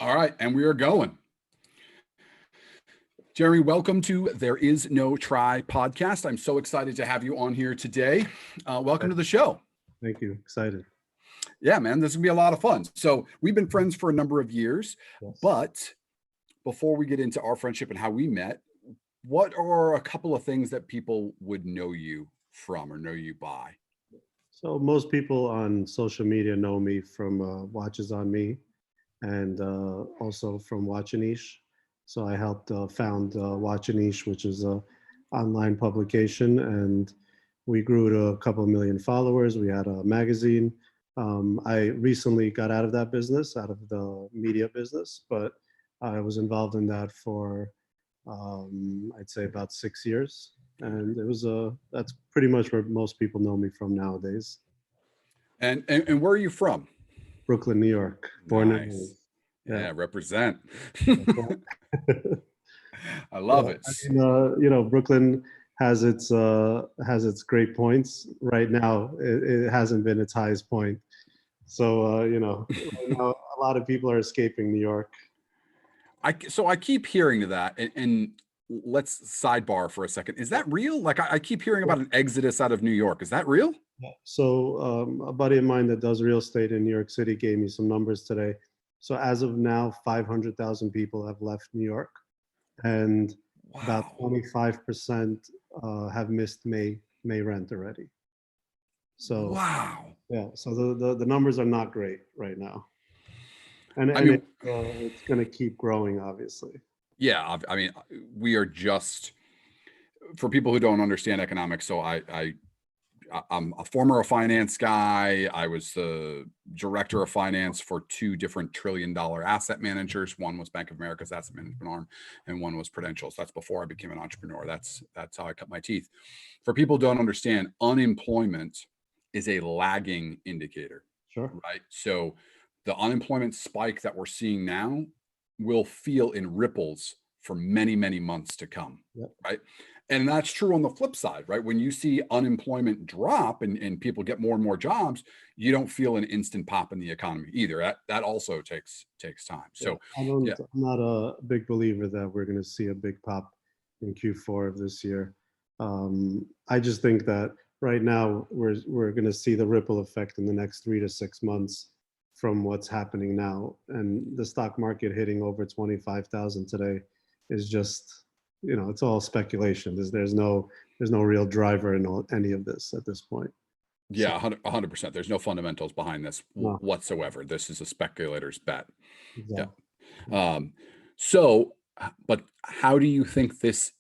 All right, and we are going. Jeremy, welcome to There Is No Try podcast. I'm so excited to have you on here today. Welcome to the show. Thank you. Excited. Yeah, man, this is gonna be a lot of fun. So we've been friends for a number of years, Yes. but before we get into our friendship and how we met, what are a couple of things that people would know you from or know you by? So most people on social media know me from Watches on Me and also from Watchanish. So I helped found Watchanish, which is a online publication, and we grew to a couple million followers. We had a magazine. I recently got out of that business, out of the media business, but I was involved in that for I'd say about 6 years. And it was that's pretty much where most people know me from nowadays. And where are you from? Brooklyn, New York, born and Nice. raised. Yeah, represent. Yeah. I love Yeah, it. I mean, Brooklyn has its great points. Right now, it hasn't been its highest point. So right now a lot of people are escaping New York. So I keep hearing that, and let's sidebar for a second. Is that real? Like I keep hearing about an exodus out of New York. Is that real? Yeah. So a buddy of mine that does real estate in New York City gave me some numbers today. So as of now, 500,000 people have left New York, and about Wow. 25% have missed May rent already. So Wow. yeah, so the numbers are not great right now, and I mean, it's going to keep growing, obviously. yeah, I mean, we are just, for people who don't understand economics. So I'm a former finance guy. I was the director of finance for two different trillion-dollar asset managers. One was Bank of America's asset management arm, and one was Prudential. So that's before I became an entrepreneur. That's how I cut my teeth. For people who don't understand, unemployment is a lagging indicator, Sure. right? So the unemployment spike that we're seeing now will feel in ripples for many, many months to come, Yep. right? And that's true on the flip side, right? When you see unemployment drop and people get more and more jobs, you don't feel an instant pop in the economy either. That also takes time. So yeah. I'm not a big believer that we're going to see a big pop in Q4 of this year. I just think that right now we're going to see the ripple effect in the next 3 to 6 months from what's happening now, and the stock market hitting over 25,000 today is just, it's all speculation. There's no real driver in any of this at this point. Yeah, 100%. There's no fundamentals behind this No. whatsoever. This is a speculator's bet. Exactly. Yeah. So, but how do you think this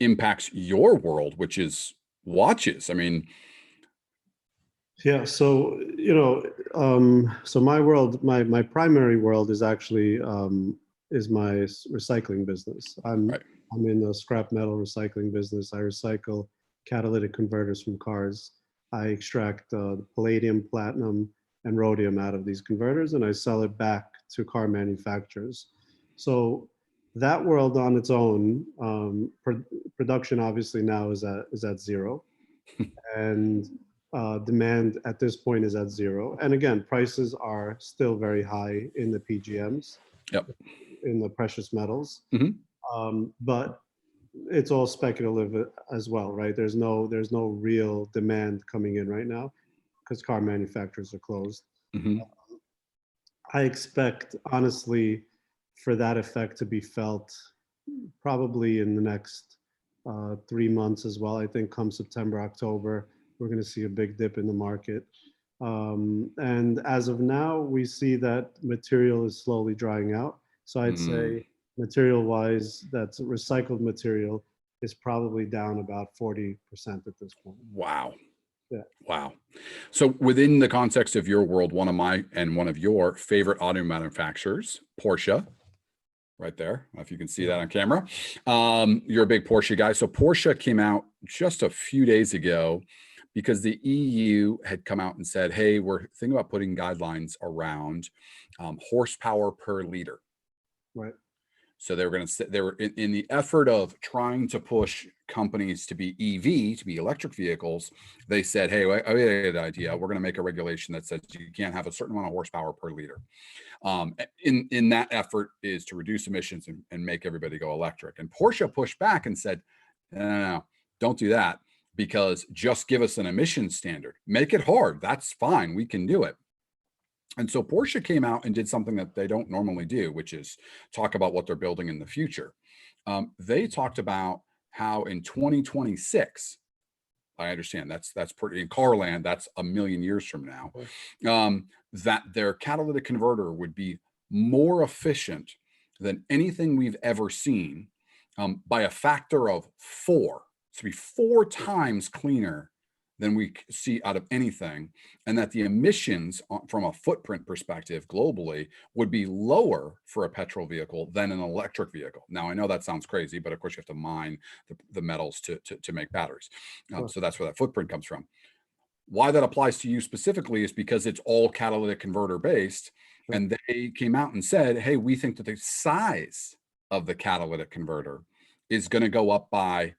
impacts your world, which is watches? I mean, Yeah. So so my world, my primary world is actually is my recycling business. right. I'm in the scrap metal recycling business. I recycle catalytic converters from cars. I extract palladium, platinum, and rhodium out of these converters, and I sell it back to car manufacturers. So that world on its own, production obviously now is at zero, and demand at this point is at zero. And again, prices are still very high in the PGMs, Yep. in the precious metals. Mhm. But it's all speculative as well, right? There's no real demand coming in right now because car manufacturers are closed. Mhm. I expect, honestly, for that effect to be felt probably in the next 3 months as well. I think come September, October, we're going to see a big dip in the market. And as of now, we see that material is slowly drying out. So I'd say material-wise, that's recycled material is probably down about 40% at this point. Wow. Yeah. Wow. So within the context of your world, one of my and one of your favorite auto manufacturers, Porsche, right there, if you can see that on camera. You're a big Porsche guy. So Porsche came out just a few days ago because the EU had come out and said, hey, we're thinking about putting guidelines around horsepower per liter. Right. So they were going to, they were in the effort of trying to push companies to be EV, to be electric vehicles. They said, hey, we had an idea. We're going to make a regulation that says you can't have a certain amount of horsepower per liter. In that effort is to reduce emissions and make everybody go electric. And Porsche pushed back and said, no, don't do that, because just give us an emission standard. Make it hard. That's fine. We can do it. And so Porsche came out and did something that they don't normally do, which is talk about what they're building in the future. They talked about how in 2026, I understand that's pretty, in car land, that's a million years from now, that their catalytic converter would be more efficient than anything we've ever seen, by a factor of 4. So be 4 times cleaner than we see out of anything, and that the emissions from a footprint perspective globally would be lower for a petrol vehicle than an electric vehicle. Now, I know that sounds crazy, but of course you have to mine the metals to make batteries. So that's where that footprint comes from. Why that applies to you specifically is because it's all catalytic converter based. Sure. And they came out and said, hey, we think that the size of the catalytic converter is going to go up by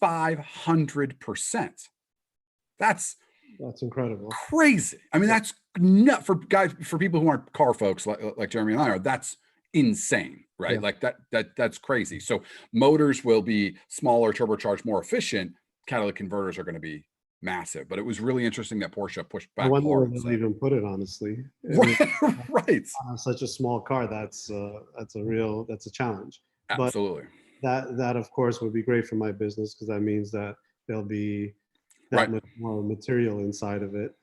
500%. That's incredible. Crazy. I mean, that's not for guys, for people who aren't car folks like Jeremy and I are, that's insane, right? Yeah. Like that's crazy. So motors will be smaller, turbocharged, more efficient. Catalytic converters are going to be massive. But it was really interesting that Porsche pushed back. I wonder hard. where they'll even put it, honestly. Right. On such a small car, that's a challenge. Absolutely. But that of course would be great for my business, because that means that there'll be that much more material inside of it.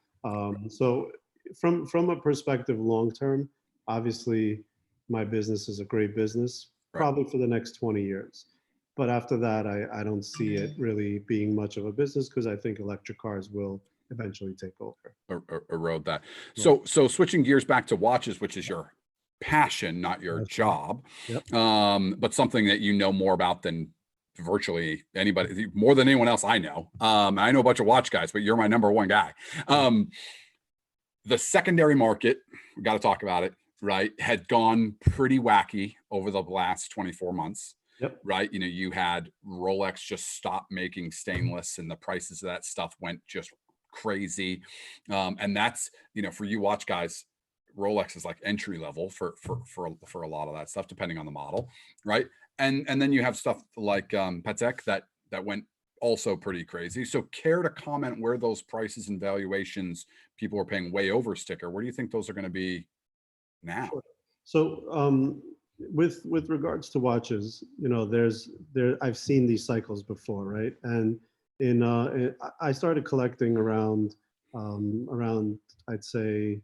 So from a perspective long term, obviously my business is a great business, probably for the next 20 years. But after that, I don't see it really being much of a business, because I think electric cars will eventually take over. Erode that. So switching gears back to watches, which is your passion, not your job, but something that you know more about than virtually anybody, more than anyone else I know. I know a bunch of watch guys, but you're my number one guy. The secondary market, we got to talk about it, right? Had gone pretty wacky over the last 24 months. Right. You know, you had Rolex just stop making stainless, and the prices of that stuff went just crazy. And that's, you know, for you watch guys, Rolex is like entry level for a lot of that stuff, depending on the model. Right. And then you have stuff like Patek that went also pretty crazy. So care to comment where those prices and valuations people are paying way over sticker? Where do you think those are going to be now? Sure. So with regards to watches, you know, I've seen these cycles before, right? And I started collecting around I'd say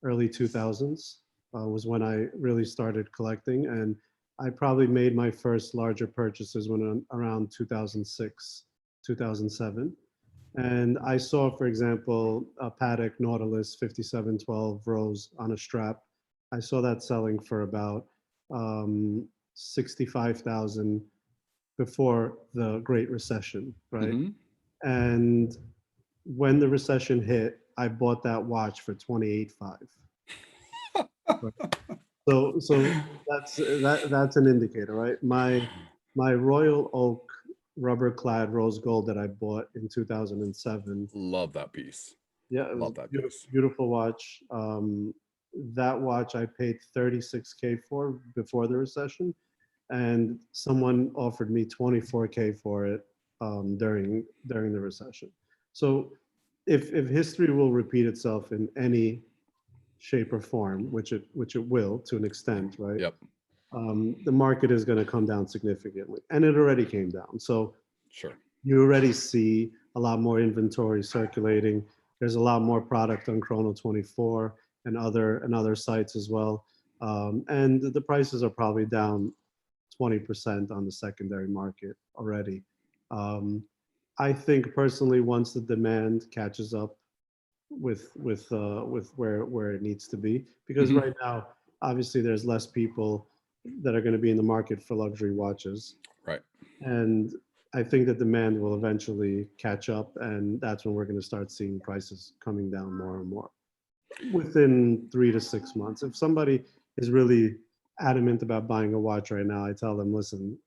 early 2000s was when I really started collecting, and I probably made my first larger purchases when around 2006, 2007. And I saw, for example, a Patek Nautilus 5712 Rose on a strap. I saw that selling for about 65,000 before the Great Recession, right? And when the recession hit, I bought that watch for 28.5. So that's an indicator, right? My Royal Oak rubber clad rose gold that I bought in 2007. Love that piece. Yeah, it was a beautiful watch. That watch I paid 36K for before the recession, and someone offered me 24K for it during the recession. So if history will repeat itself in any shape or form, which it will to an extent, right? The market is going to come down significantly, and it already came down. So you already see a lot more inventory circulating. There's a lot more product on Chrono 24 and other sites as well, and the prices are probably down 20% on the secondary market already. I think personally, once the demand catches up with where it needs to be, because right now, obviously, there's less people that are going to be in the market for luxury watches. Right. And I think that demand will eventually catch up, and that's when we're going to start seeing prices coming down more and more within 3 to 6 months. If somebody is really adamant about buying a watch right now, I tell them, listen,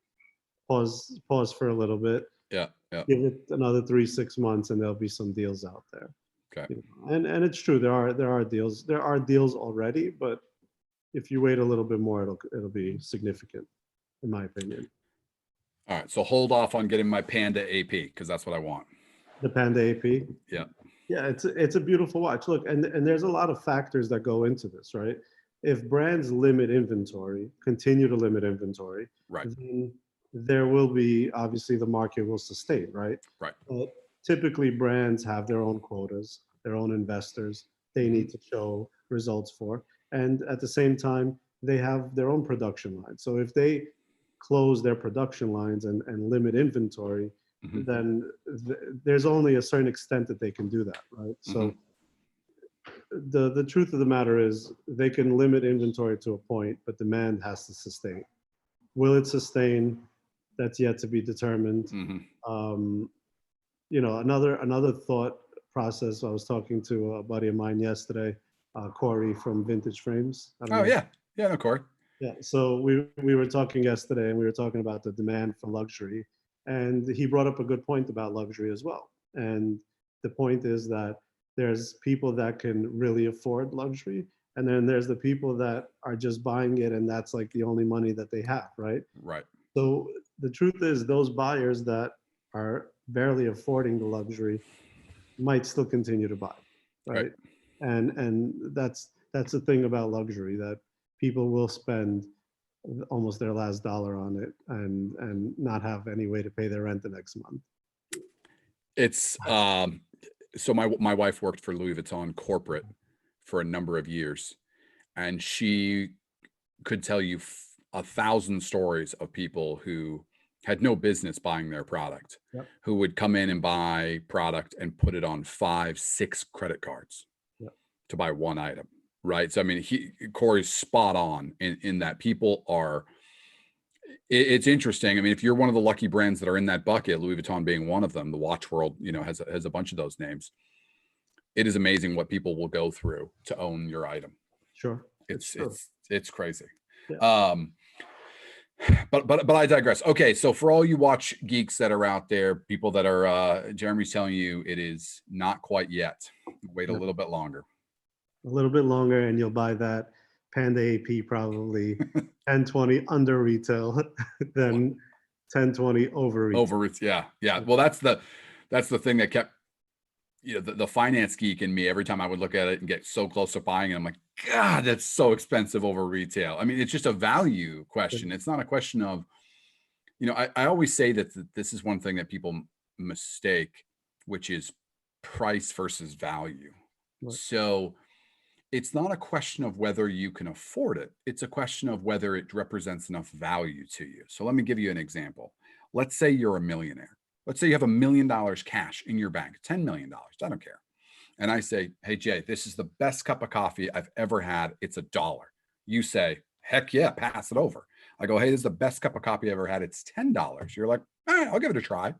pause for a little bit, Yeah. Yeah. give it another 3-6 months, and there'll be some deals out there. Okay. You know, and it's true, there are deals. There are deals already, but if you wait a little bit more, it'll be significant, in my opinion. All right. So hold off on getting my Panda AP because that's what I want. The Panda AP. Yeah. Yeah, it's a beautiful watch. Look, and there's a lot of factors that go into this, right? If brands limit inventory, continue to limit inventory, Right. then there will be, obviously the market will sustain, right? Right. But typically brands have their own quotas, their own investors they need to show results for. And at the same time, they have their own production lines. So if they close their production lines and limit inventory, Mhm. then there's only a certain extent that they can do that, right? So the truth of the matter is they can limit inventory to a point, but demand has to sustain. Will it sustain? That's yet to be determined. Um, another thought process. I was talking to a buddy of mine yesterday, Corey from Vintage Frames. I don't Oh know. yeah. Yeah. No, Corey. Yeah. So we were talking yesterday, and we were talking about the demand for luxury, and he brought up a good point about luxury as well. And the point is that there's people that can really afford luxury, and then there's the people that are just buying it, and that's like the only money that they have, right? Right. So the truth is, those buyers that are barely affording the luxury might still continue to buy, Right. right? And that's the thing about luxury, that people will spend almost their last dollar on it and not have any way to pay their rent the next month. It's so my wife worked for Louis Vuitton corporate for a number of years, and she could tell you 1,000 stories of people who had no business buying their product, Yep. who would come in and buy product and put it on 5, 6 credit cards Yep. to buy one item, right? So I mean, Corey's spot on in that people are. It's interesting. I mean, if you're one of the lucky brands that are in that bucket, Louis Vuitton being one of them, the watch world, has a bunch of those names. It is amazing what people will go through to own your item. Sure. It's crazy. Yeah. But I digress. Okay, so for all you watch geeks that are out there, people that are Jeremy's telling you it is not quite yet. Wait a little bit longer. A little bit longer, and you'll buy that Panda AP probably 10-20 under retail than 10-20 over retail. Yeah. Well, that's the thing that kept the finance geek in me. Every time I would look at it and get so close to buying it, I'm like, God, that's so expensive over retail. I mean, it's just a value question. It's not a question of, I always say that this is one thing that people mistake, which is price versus value. Right. So it's not a question of whether you can afford it. It's a question of whether it represents enough value to you. So let me give you an example. Let's say you're a millionaire. Let's say you have $1 million cash in your bank, $10 million. I don't care. And I say, hey, Jay, this is the best cup of coffee I've ever had. It's $1. You say, heck yeah, pass it over. I go, hey, this is the best cup of coffee I've ever had. It's $10. You're like, all right, I'll give it a try.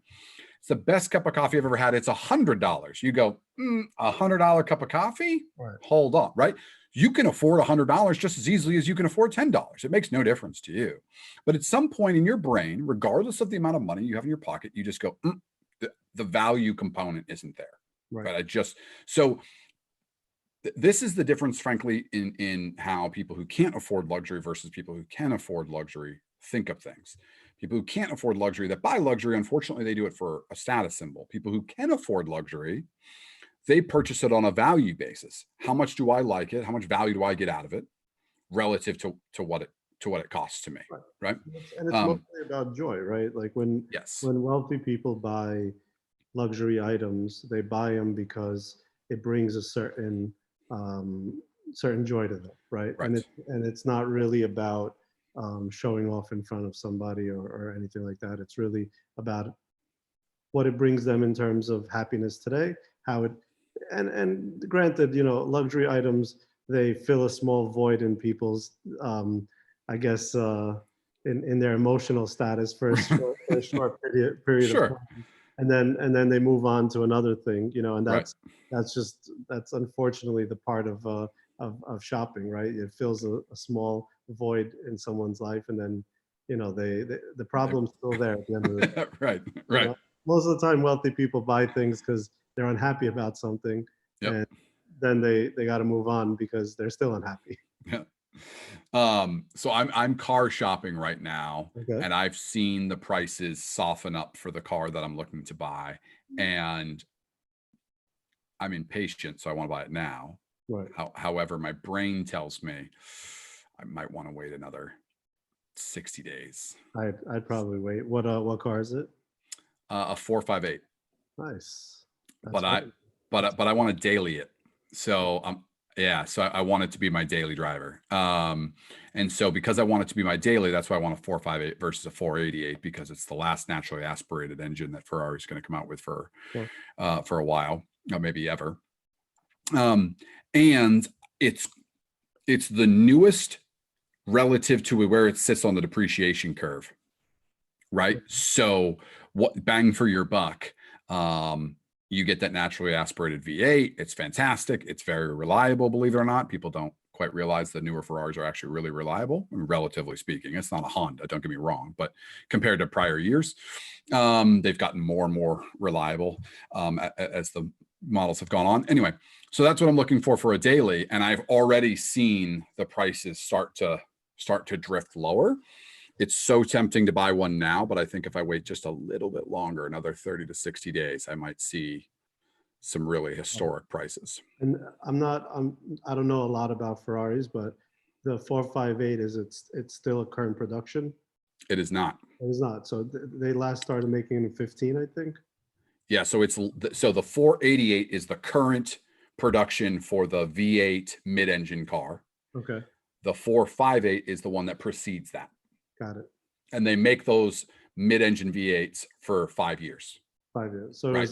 It's the best cup of coffee I've ever had. It's $100. You go, $100 cup of coffee? Right. Hold on, right? You can afford $100 just as easily as you can afford $10. It makes no difference to you. But at some point in your brain, regardless of the amount of money you have in your pocket, you just go, the value component isn't there. Right. This is the difference, frankly, in how people who can't afford luxury versus people who can afford luxury think of things. People who can't afford luxury that buy luxury, unfortunately, they do it for a status symbol. People who can afford luxury, they purchase it on a value basis. How much do I like it? How much value do I get out of it relative to what it costs to me, right? And it's mostly about joy, right? Like when wealthy people buy luxury items, they buy them because it brings a certain joy to them, right? And it's not really about showing off in front of somebody or anything like that. It's really about what it brings them in terms of happiness today, how it, and granted, luxury items, they fill a small void in people's, I guess, in their emotional status for a short period of time. And then they move on to another thing, and that's unfortunately the part of of shopping, right? It fills a small void in someone's life, and then the problem's still there at the end of the day. Right, You right. know? Most of the time, wealthy people buy things because they're unhappy about something, Yep. and then they got to move on because they're still unhappy. Yeah. So I'm car shopping right now, Okay. and I've seen the prices soften up for the car that I'm looking to buy, and I'm impatient, so I want to buy it now. Right. However, my brain tells me I might want to wait another 60 days. I'd probably wait. What car is it? A 458. Nice. But I want to daily it. So so I want it to be my daily driver. And so because I want it to be my daily, that's why I want a 458 versus a 488, because it's the last naturally aspirated engine that Ferrari's going to come out with for a while, or maybe ever. And it's the newest relative to where it sits on the depreciation curve, right? So what bang for your buck? You get that naturally aspirated V8. It's fantastic. It's very reliable, believe it or not. People don't quite realize the newer Ferraris are actually really reliable, relatively speaking. It's not a Honda, don't get me wrong, but compared to prior years, they've gotten more and more reliable as the models have gone on. Anyway, so that's what I'm looking for a daily, and I've already seen the prices start to drift lower. It's so tempting to buy one now, but I think if I wait just a little bit longer, another 30 to 60 days, I might see some really historic prices. And I don't know a lot about Ferraris, but the 458 it's still a current production. It is not. It is not. So they last started making it in 15, I think. Yeah. So the 488 is the current production for the V8 mid-engine car. Okay. The 458 is the one that precedes that. Got it. And they make those mid-engine V8s for 5 years. 5 years. So right.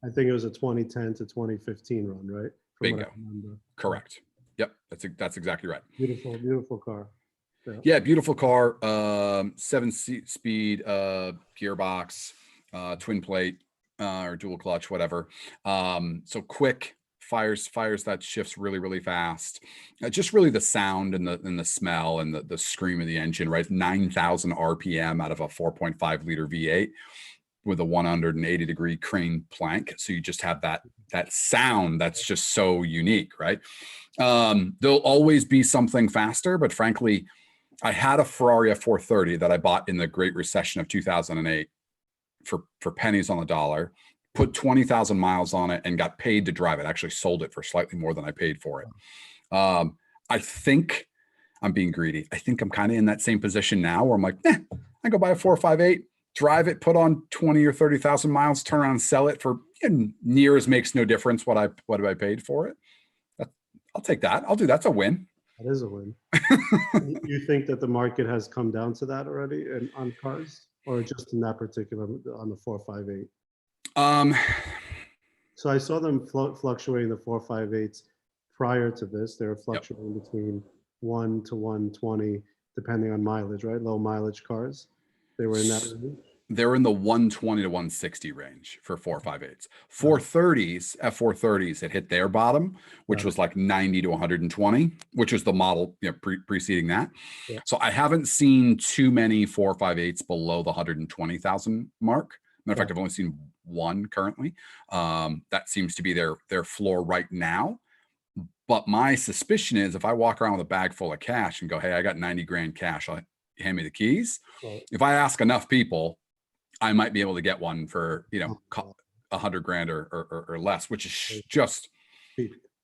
I think it was a 2010 to 2015 run, right? From Bingo. Correct. Yep. That's exactly right. Beautiful car. Yeah, beautiful car. 7-speed gearbox, twin plate or dual clutch, whatever. So quick, fires that shifts really, really fast. Just really the sound and the smell and the scream of the engine, right? 9,000 RPM out of a 4.5 liter V8 with a 180-degree crane plank. So you just have that sound that's just so unique, right? There'll always be something faster, but frankly, I had a Ferrari F430 that I bought in the Great Recession of 2008 for pennies on the dollar, put 20,000 miles on it and got paid to drive it. Actually sold it for slightly more than I paid for it. I think I'm being greedy. I think I'm kind of in that same position now where I'm like, I go buy a 458, drive it, put on 20 or 30,000 miles, turn around and sell it for nears makes no difference what I paid for it. I'll take that. I'll do that's a win. That is a win. You think that the market has come down to that already on cars, or just in that particular on the 458? So I saw them fluctuating the 458s prior to this. They were fluctuating between 1 to 120, depending on mileage, right? Low mileage cars. They were in that range. They're in the 120 to 160 range for 458s. 430s, F430s had hit their bottom, which was like 90 to 120, which was the model preceding that. Yeah. So I haven't seen too many 458s below the 120,000 mark. Matter of fact, I've only seen one currently. That seems to be their floor right now. But my suspicion is if I walk around with a bag full of cash and go, hey, I got 90 grand cash, hand me the keys. Right. If I ask enough people, I might be able to get one for, 100 grand or less, which is just,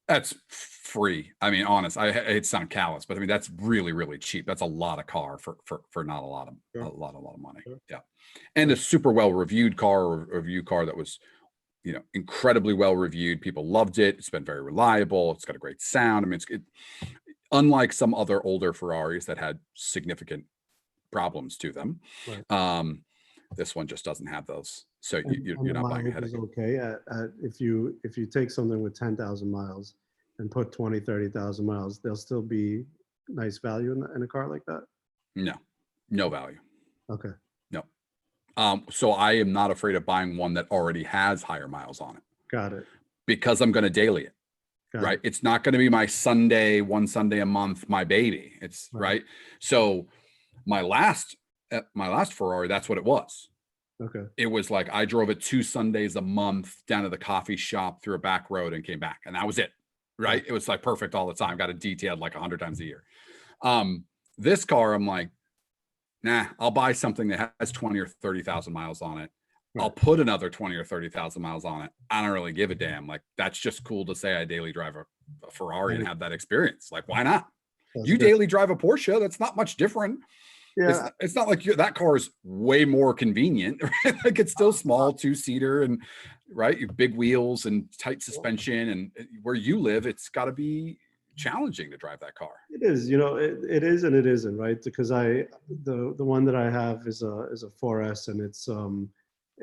that's free. I mean, honest, I hate to sound callous, but I mean, that's really, really cheap. That's a lot of car for not a lot of money. Sure. Yeah. And a super well-reviewed car, or a review car that was, incredibly well-reviewed. People loved it. It's been very reliable. It's got a great sound. I mean, unlike some other older Ferraris that had significant problems to them. Right. This one just doesn't have those, so you're not buying a headache. Okay, if you take something with 10,000 miles and put 20, 30,000 miles, there'll still be nice value in a car like that. No value. Okay. No. So I am not afraid of buying one that already has higher miles on it. Got it. Because I'm going to daily it. Got right? it. It's not going to be my Sunday, one Sunday a month, my baby. It's Right. right. So my last Ferrari, that's what it was. Okay. It was like I drove it 2 Sundays a month down to the coffee shop through a back road and came back, and that was it. Right? It was like perfect all the time. Got it detailed like 100 times a year. This car, I'm like, nah, I'll buy something that has 20 or 30,000 miles on it. Right. I'll put another 20 or 30,000 miles on it. I don't really give a damn. Like, that's just cool to say I daily drive a Ferrari and Right. have that experience. Like, why not? That's You good. daily drive a Porsche. That's not much different. Yeah. It's not like that car is way more convenient. Right? Like, it's still small, 2-seater, and right, you have big wheels and tight suspension. And where you live, it's got to be challenging to drive that car. It is, it is and it isn't, right? Because the one that I have is a 4S, and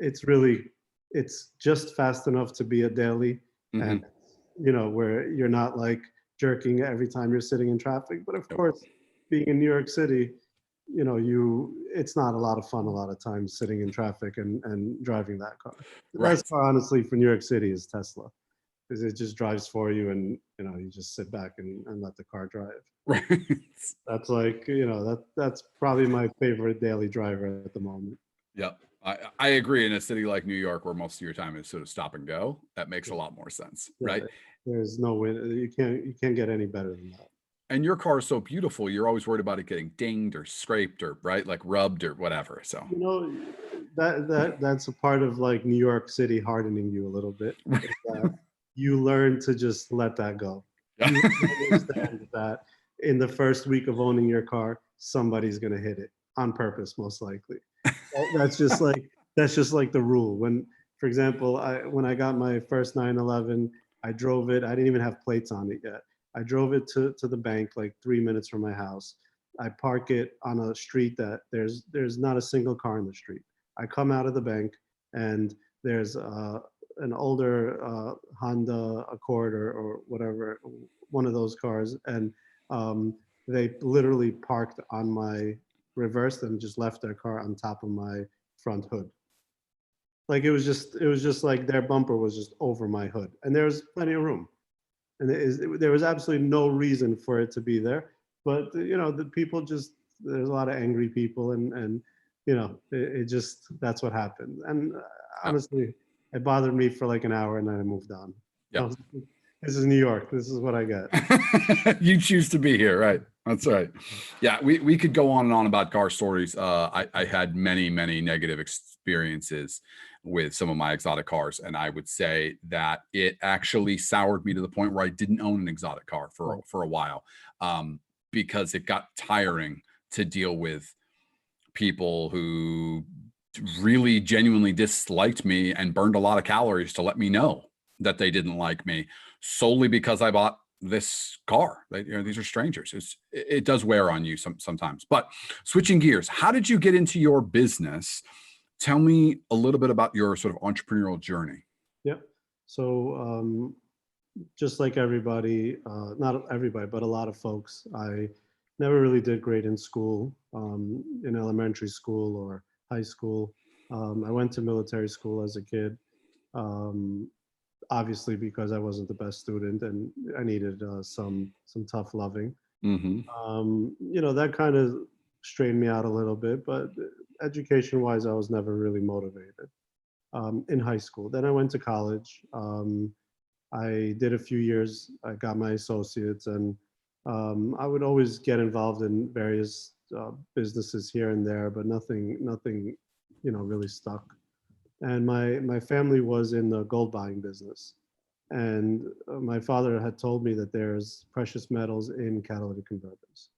it's really, it's just fast enough to be a daily, and where you're not like jerking every time you're sitting in traffic. But of Yep. course, being in New York City, it's not a lot of fun a lot of times sitting in traffic and driving that car. The Right. best car, honestly, for New York City is Tesla, because it just drives for you, and you just sit back and let the car drive. Right. That's like, that's probably my favorite daily driver at the moment. Yep. I agree. In a city like New York, where most of your time is sort of stop and go, that makes a lot more sense, Yeah, right? there's no way you can't get any better than that. And your car is so beautiful, you're always worried about it getting dinged or scraped or right, like rubbed or whatever. So You know, that's a part of like New York City hardening you a little bit. Is that you learn to just let that go. You understand that in the first week of owning your car, somebody's gonna hit it on purpose, most likely. That's just like the rule. When, for example, when I got my first 911, I drove it. I didn't even have plates on it yet. I drove it to the bank like 3 minutes from my house. I park it on a street that there's not a single car in the street. I come out of the bank, and there's an older Honda Accord or whatever, one of those cars, and they literally parked on my reversed and just left their car on top of my front hood. Like it was just like their bumper was just over my hood, and there was plenty of room, and there was absolutely no reason for it to be there. But the people just, there's a lot of angry people, and it just, that's what happened. And honestly, it bothered me for like an hour, and then I moved on. Yep. This is New York. This is what I get. You choose to be here, right? That's right. Yeah, we could go on and on about car stories. I had many negative experiences with some of my exotic cars, and I would say that it actually soured me to the point where I didn't own an exotic car for a while, because it got tiring to deal with people who really genuinely disliked me and burned a lot of calories to let me know that they didn't like me solely because I bought this car. These are strangers. It does wear on you sometimes. But switching gears, how did you get into your business? Tell me a little bit about your sort of entrepreneurial journey. Yep. So just like everybody, not everybody, but a lot of folks, I never really did great in school, in elementary school or high school. I went to military school as a kid, obviously because I wasn't the best student and I needed some tough loving. That kind of strained me out a little bit, but education-wise, I was never really motivated in high school. Then I went to college. I did a few years. I got my associates, and I would always get involved in various businesses here and there, but nothing, really stuck. And my family was in the gold buying business, and my father had told me that there's precious metals in catalytic converters.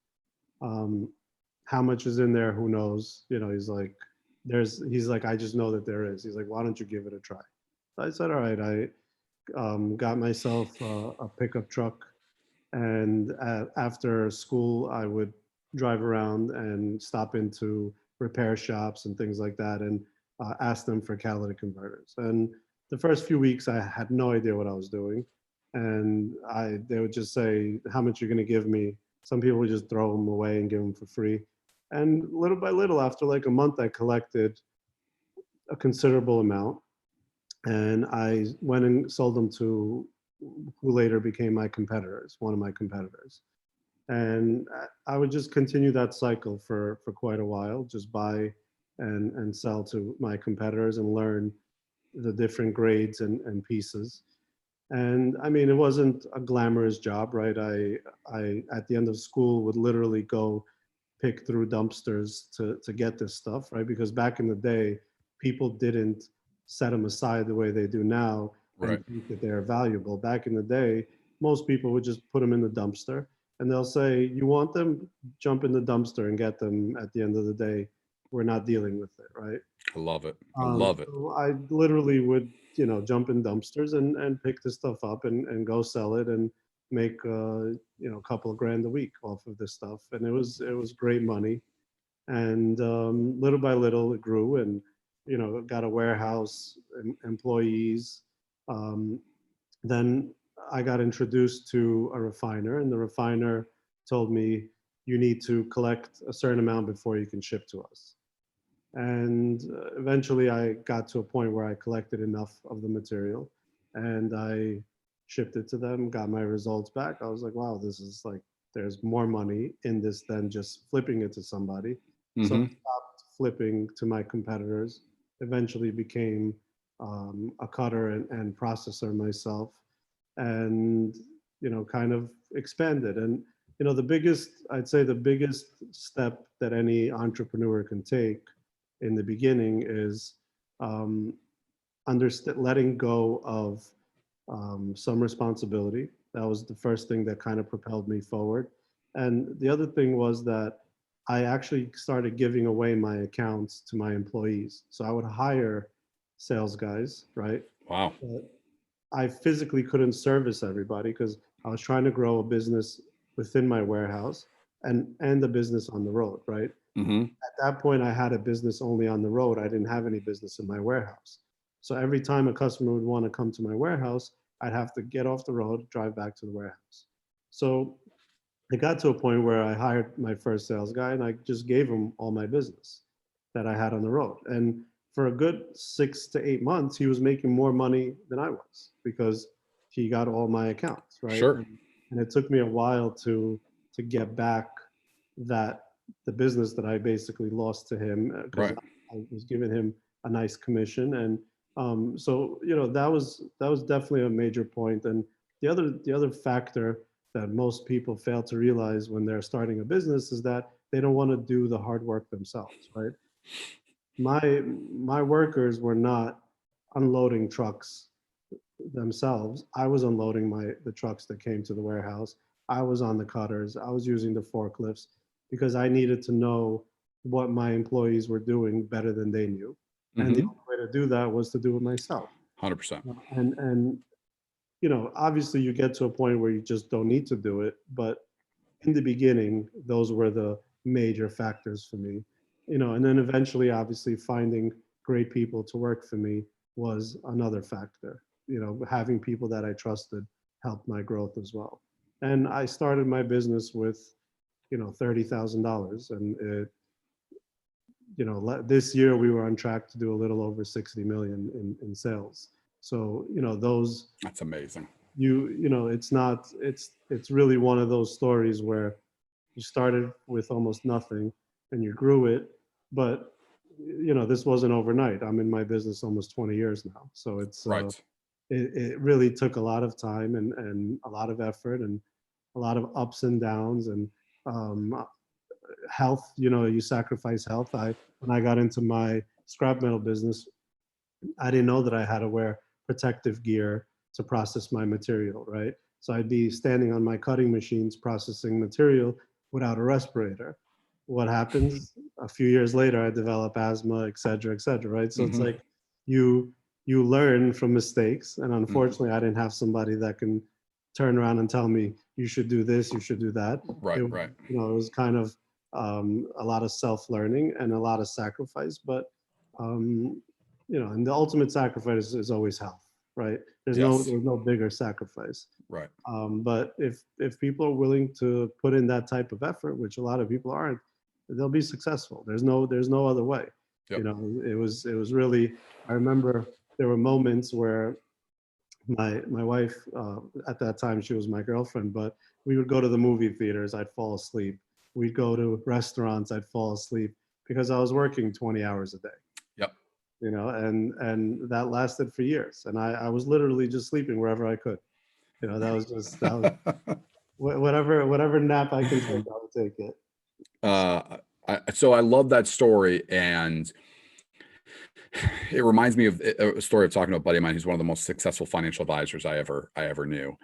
How much is in there? Who knows? He's like, I just know that there is. He's like, why don't you give it a try? So I said, all right. I got myself a pickup truck, and after school, I would drive around and stop into repair shops and things like that, and ask them for catalytic converters. And the first few weeks, I had no idea what I was doing, and they would just say, "How much you're going to give me?" Some people would just throw them away and give them for free. And little by little, after like a month, I collected a considerable amount, and I went and sold them to who later became my competitors, one of my competitors. And I would just continue that cycle for quite a while, just buy and sell to my competitors and learn the different grades and pieces. And I mean, it wasn't a glamorous job, right? I at the end of school would literally go pick through dumpsters to get this stuff, right? Because back in the day, people didn't set them aside the way they do now Right. and think that they're valuable. Back in the day, most people would just put them in the dumpster and they'll say, "You want them? Jump in the dumpster and get them." At the end of the day, we're not dealing with it, right? I love it. I love it. So I literally would, jump in dumpsters and pick this stuff up and go sell it and make, a couple of grand a week off of this stuff. And it was great money. And little by little it grew and, got a warehouse, employees. Um, then I got introduced to a refiner and the refiner told me, you need to collect a certain amount before you can ship to us. And eventually I got to a point where I collected enough of the material and I shipped it to them, got my results back. I was like, wow, this is like, there's more money in this than just flipping it to somebody. So I Hmm. stopped flipping to my competitors, eventually became a cutter and processor myself and, kind of expanded. And, I'd say the biggest step that any entrepreneur can take in the beginning is um, letting go of some responsibility. That was the first thing that kind of propelled me forward. And the other thing was that I actually started giving away my accounts to my employees. So I would hire sales guys, right? Wow. But I physically couldn't service everybody because I was trying to grow a business within my warehouse and a business on the road, right? Hmm. At that point, I had a business only on the road. I didn't have any business in my warehouse. So every time a customer would want to come to my warehouse, I'd have to get off the road, drive back to the warehouse. So it got to a point where I hired my first sales guy and I just gave him all my business that I had on the road. And for a good 6 to 8 months, he was making more money than I was because he got all my accounts, right? Sure. And it took me a while to get back that the business that I basically lost to him because Right. I was giving him a nice commission. And so that was definitely a major point. And the other factor that most people fail to realize when they're starting a business is that they don't want to do the hard work themselves, right? My workers were not unloading trucks themselves. I was unloading the trucks that came to the warehouse. I was on the cutters. I was using the forklifts because I needed to know what my employees were doing better than they knew. And the Hmm. only way to do that was to do it myself. 100%. And obviously you get to a point where you just don't need to do it, but in the beginning, those were the major factors for me. And then eventually, obviously, finding great people to work for me was another factor. Having people that I trusted helped my growth as well. And I started my business with, $30,000, and this year we were on track to do a little over 60 million in sales. So, those That's amazing. it's really one of those stories where you started with almost nothing and you grew it, but this wasn't overnight. I'm in my business almost 20 years now, so Right. it really took a lot of time and a lot of effort and a lot of ups and downs and um, health. You sacrifice health. When I got into my scrap metal business, I didn't know that I had to wear protective gear to process my material, right? So I'd be standing on my cutting machines processing material without a respirator. What happens? A few years later, I develop asthma, et cetera, right? So it's Hmm. like you you learn from mistakes, and Hmm. unfortunately, I didn't have somebody that can turn around and tell me you should do this, you should do that. Right. It Right. it was kind of a lot of self-learning and a lot of sacrifice, but um, and the ultimate sacrifice is always health, right? There's no Yes. there's no bigger sacrifice. Right. But if people are willing to put in that type of effort, which a lot of people aren't, they'll be successful. There's no other way. Yep. It was really. I remember there were moments where my wife, at that time, she was my girlfriend, but we would go to the movie theaters. I'd fall asleep. We'd go to restaurants. I'd fall asleep because I was working 20 hours a day, Yep. and that lasted for years. And I was literally just sleeping wherever I could. That was just, that was whatever nap I can take, I would take it. So I love that story, and it reminds me of a story of talking to a buddy of mine who's one of the most successful financial advisors I ever knew.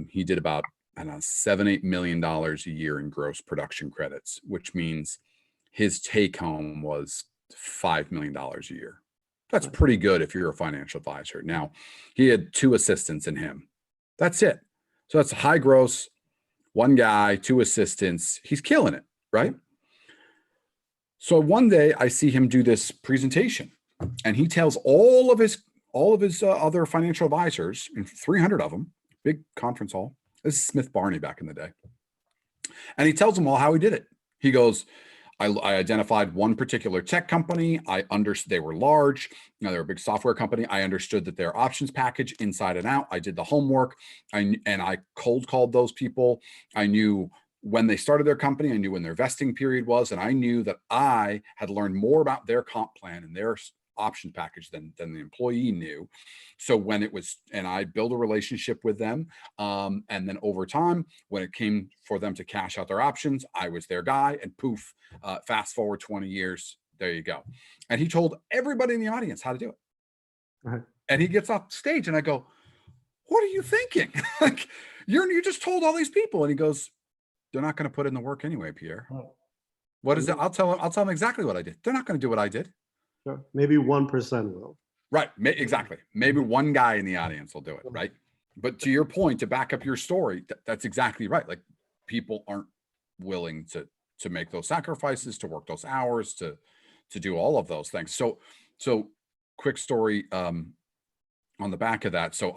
He did about, I don't know, $7-8 million a year in gross production credits, which means his take home was $5 million a year. That's pretty good if you're a financial advisor. Now, he had 2 assistants in him. That's it. So that's high gross, 1 guy, 2 assistants. He's killing it, right? So one day I see him do this presentation, and he tells all of his other financial advisors, and 300 of them, big conference hall. This is Smith Barney back in the day. And he tells them all how he did it. He goes, I identified one particular tech company. They were large. They were a big software company. I understood that their options package inside and out. I did the homework. And I cold called those people. I knew when they started their company. I knew when their vesting period was. And I knew that I had learned more about their comp plan and their option package than the employee knew. So when it was, and I built a relationship with them. And then over time, when it came for them to cash out their options, I was their guy, and poof, fast forward 20 years, there you go. And he told everybody in the audience how to do it. Right. And he gets off stage, and I go, what are you thinking? Like, you just told all these people. And he goes, they're not going to put in the work anyway, Pierre. Oh. What is it? I'll tell them exactly what I did. They're not going to do what I did. Sure. Maybe 1% will. Right. Exactly. Maybe 1 guy in the audience will do it. Right. But to your point, to back up your story, that's exactly right. Like, people aren't willing to make those sacrifices, to work those hours, to do all of those things. So quick story on the back of that. So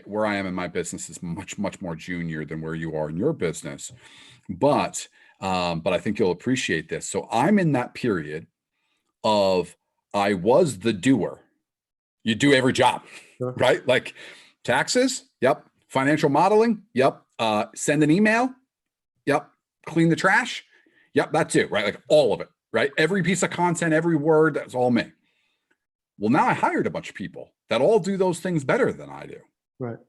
where I am in my business is much more junior than where you are in your business, but I think you'll appreciate this. So I'm in that period of, I was the doer. You do every job, Sure. right? Like taxes, yep. Financial modeling, yep. Send an email, yep. Clean the trash, yep. That's it, right? Like all of it, right? Every piece of content, every word, that's all me. Well, now I hired a bunch of people that all do those things better than I do. Right.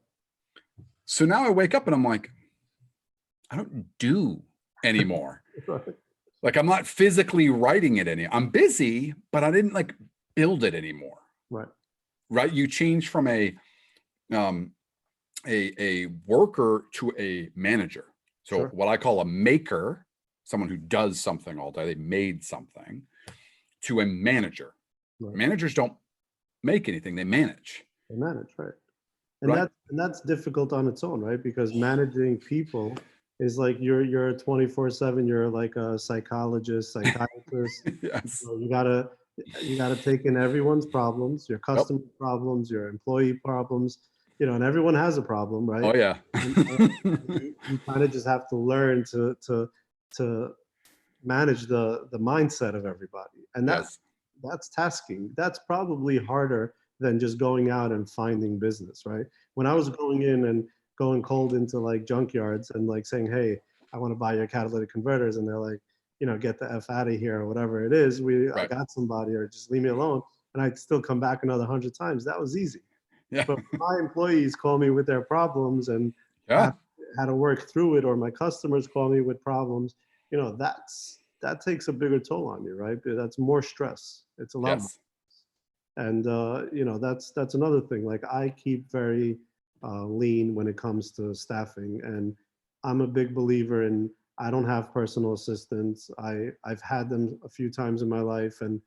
So now I wake up and I'm like, I don't do anymore. Right. Like, I'm not physically writing it any. I'm busy, but I didn't like build it anymore. Right. Right. You change from a worker to a manager. So Sure. what I call a maker, someone who does something all day, they made something, to a manager. Right. Managers don't make anything, they manage. They manage, right. And Right. that's difficult on its own, right? Because managing people is like you're 24/7. You're like a psychologist, psychiatrist. Yes. So you gotta take in everyone's problems, your customer problems, your employee problems, and everyone has a problem, right? Oh yeah. And you kind of just have to learn to manage the mindset of everybody, and Yes. that's tasking. That's probably harder than just going out and finding business, right? When I was going in and going cold into like junkyards and like saying, hey, I want to buy your catalytic converters, and they're like, get the F out of here, or whatever it is. I Right. got somebody, or just leave me alone. And I'd still come back another 100 times. That was easy. Yeah. But my employees call me with their problems and Yeah. how to work through it, or my customers call me with problems, that takes a bigger toll on you, right? That's more stress. It's a lot more. Yes. And that's another thing. Like, I keep very lean when it comes to staffing, and I'm a big believer in, I don't have personal assistants. I've had them a few times in my life, and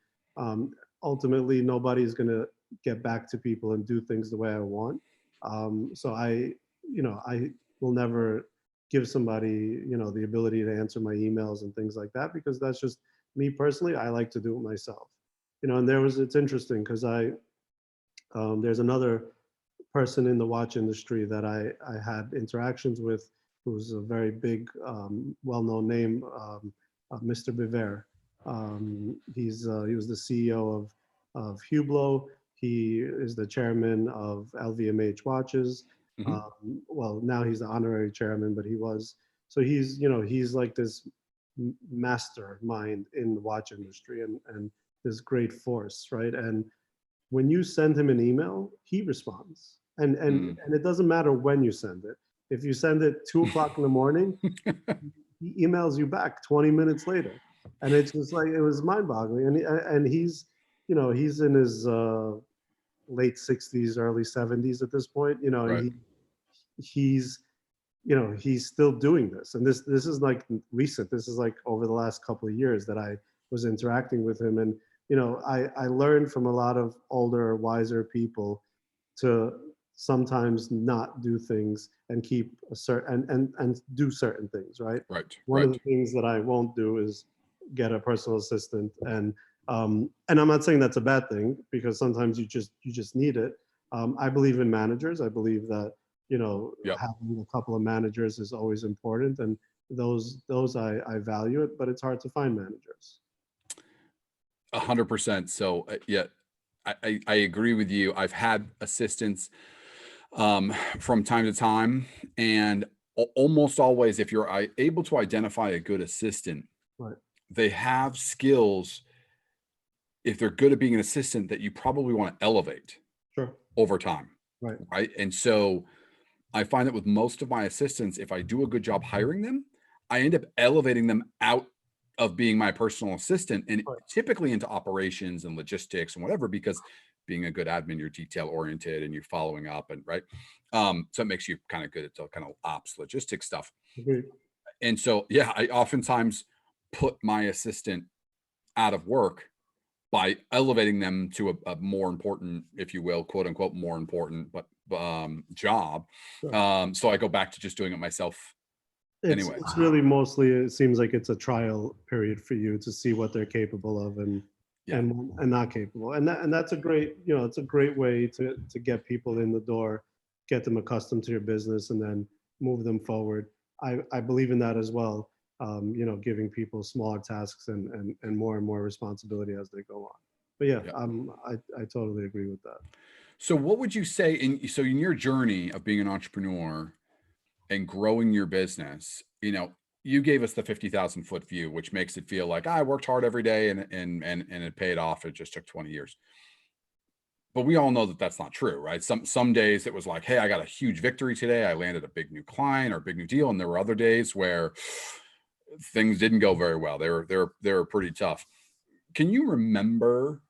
ultimately nobody's gonna get back to people and do things the way I want. So I will never give somebody the ability to answer my emails and things like that, because that's just me personally. I like to do it myself. And it's interesting because there's another person in the watch industry that I had interactions with, who's a very big, well-known name, Mr. Biver. He was the CEO of Hublot. He is the chairman of LVMH watches. Mhm. Well, now he's the honorary chairman, but he was. So he's, you know, he's like this mastermind in the watch industry, and this great force, right? And when you send him an email, he responds. And it doesn't matter when you send it. If you send it 2 o'clock in the morning, he emails you back 20 minutes later. And it's just like, it was mind boggling. And he's, you know, he's in his late 60s, early 70s at this point, you know, and Right. he's, you know, he's still doing this. And this is like recent. This is like over the last couple of years that I was interacting with him. And, you know, I learned from a lot of older, wiser people to sometimes not do things and keep a certain and do certain things, right? Right. One of Right. the things that I won't do is get a personal assistant, and I'm not saying that's a bad thing, because sometimes you just need it. I believe in managers. I believe that, you know, Yep. having a couple of managers is always important, and those I value it, but it's hard to find managers. 100%. So yeah, I agree with you. I've had assistants from time to time, and almost always, if you're able to identify a good assistant, Right. they have skills, if they're good at being an assistant, that you probably want to elevate Sure. over time, Right. right? And so I find that with most of my assistants, if I do a good job hiring them, I end up elevating them out of being my personal assistant and Right. typically into operations and logistics and whatever, because being a good admin, you're detail oriented and you're following up, and right. So it makes you kind of good at the kind of ops logistics stuff. Agreed. And so, yeah, I oftentimes put my assistant out of work by elevating them to a more important, if you will, quote unquote, more important, but job. Sure. So I go back to just doing it myself It's anyway. it's really mostly, it seems like it's a trial period for you to see what they're capable of, Yeah. and not capable. And that's a great, you know, it's a great way to get people in the door, get them accustomed to your business, and then move them forward. I believe in that as well. You know, giving people smaller tasks and more responsibility as they go on. But yeah, Yeah. I totally agree with that. So what would you say in your journey of being an entrepreneur and growing your business, you gave us the 50,000 foot view, which makes it feel like I worked hard every day and it paid off. It just took 20 years. But we all know that that's not true, right? Some days it was like, hey, I got a huge victory today. I landed a big new client or a big new deal. And there were other days where things didn't go very well. They were pretty tough. Can you remember